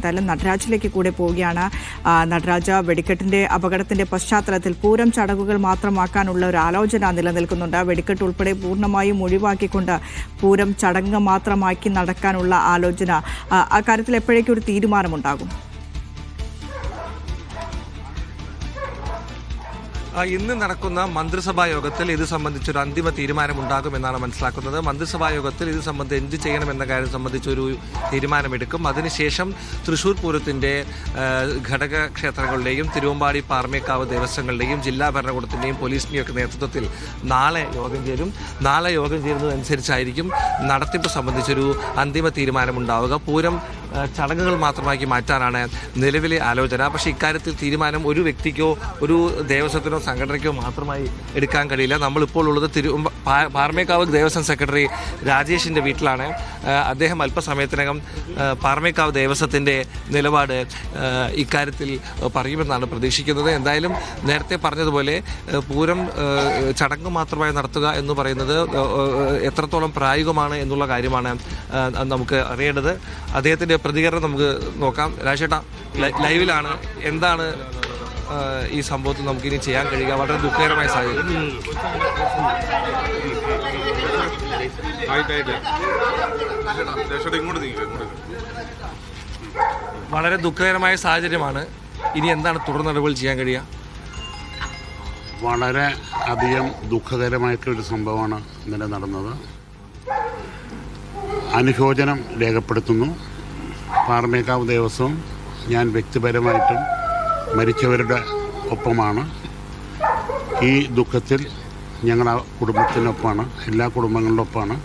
എന്തായാലും നടരാജിലേക്ക് കൂടെ പോവുകയാണ്. നടരാജ, വെടിക്കെട്ടിന്റെ അപകടത്തിന്റെ പശ്ചാത്തലത്തിൽ പൂരം ചടങ്ങുകൾ മാത്രമാക്കാനുള്ള ഒരു ആലോചന നിലനിൽക്കുന്നുണ്ട്. വെടിക്കെട്ട് ഉൾപ്പെടെ പൂർണ്ണമായും ഒഴിവാക്കിക്കൊണ്ട് പൂരം ചടങ്ങ് മാത്രമാക്കി നടക്കാനുള്ള ആലോചന, അക്കാര്യത്തിൽ എപ്പോഴേക്കും ഒരു തീരുമാനമുണ്ടാകും? ഇന്ന് നടക്കുന്ന മന്ത്രിസഭാ യോഗത്തിൽ ഇത് സംബന്ധിച്ചൊരു അന്തിമ തീരുമാനമുണ്ടാകുമെന്നാണ് മനസ്സിലാക്കുന്നത്. മന്ത്രിസഭാ യോഗത്തിൽ ഇത് സംബന്ധിച്ച് എന്ത് ചെയ്യണമെന്ന കാര്യം സംബന്ധിച്ചൊരു തീരുമാനമെടുക്കും. അതിനുശേഷം തൃശ്ശൂർ പൂരത്തിൻ്റെ ഘടക ക്ഷേത്രങ്ങളുടെയും തിരുവമ്പാടി പാറമേക്കാവ് ദേവസ്വങ്ങളുടെയും ജില്ലാ ഭരണകൂടത്തിൻ്റെയും പോലീസിൻ്റെയും ഒക്കെ നേതൃത്വത്തിൽ നാളെ യോഗം ചേരും. നാളെ യോഗം ചേരുന്നതനുസരിച്ചായിരിക്കും നടത്തിപ്പ് സംബന്ധിച്ചൊരു അന്തിമ തീരുമാനമുണ്ടാവുക. പൂരം ചടങ്ങുകൾ മാത്രമാക്കി മാറ്റാനാണ് നിലവിലെ ആലോചന. പക്ഷേ ഇക്കാര്യത്തിൽ തീരുമാനം ഒരു വ്യക്തിക്കോ ഒരു ദേവസ്വത്തിനോ സംഘടനയ്ക്കോ മാത്രമായി എടുക്കാൻ കഴിയില്ല. നമ്മളിപ്പോൾ ഉള്ളത് പാറമേക്കാവ് ദേവസ്വം സെക്രട്ടറി രാജേഷിൻ്റെ വീട്ടിലാണ്. അദ്ദേഹം അല്പസമയത്തിനകം പാറമേക്കാവ് ദേവസ്വത്തിൻ്റെ നിലപാട് ഇക്കാര്യത്തിൽ പറയുമെന്നാണ് പ്രതീക്ഷിക്കുന്നത്. എന്തായാലും നേരത്തെ പറഞ്ഞതുപോലെ പൂരം ചടങ്ങ് മാത്രമായി നടത്തുക എന്ന് പറയുന്നത് എത്രത്തോളം പ്രായോഗികമാണ് എന്നുള്ള കാര്യമാണ് നമുക്ക് അറിയേണ്ടത്. അദ്ദേഹത്തിൻ്റെ പ്രതികരണം നമുക്ക് നോക്കാം. രാജേട്ടാ, ലൈവിലാണ്. എന്താണ് ഈ സംഭവത്തിൽ നമുക്കിനി ചെയ്യാൻ കഴിയുക? വളരെ ദുഃഖകരമായ സാഹചര്യം. വളരെ ദുഃഖകരമായ സാഹചര്യമാണ്. ഇനി എന്താണ് തുടർ നടപടികൾ ചെയ്യാൻ കഴിയുക? വളരെ അധികം ദുഃഖകരമായിട്ടൊരു സംഭവമാണ് ഇന്നലെ നടന്നത്. അനുശോചനം രേഖപ്പെടുത്തുന്നു. പാറമേക്കാവ് ദേവസ്വം ഞാൻ വ്യക്തിപരമായിട്ടും മരിച്ചവരുടെ ഒപ്പമാണ്. ഈ ദുഃഖത്തിൽ ഞങ്ങൾ കുടുംബത്തിനൊപ്പമാണ്, എല്ലാ കുടുംബങ്ങളുടെ ഒപ്പമാണ്.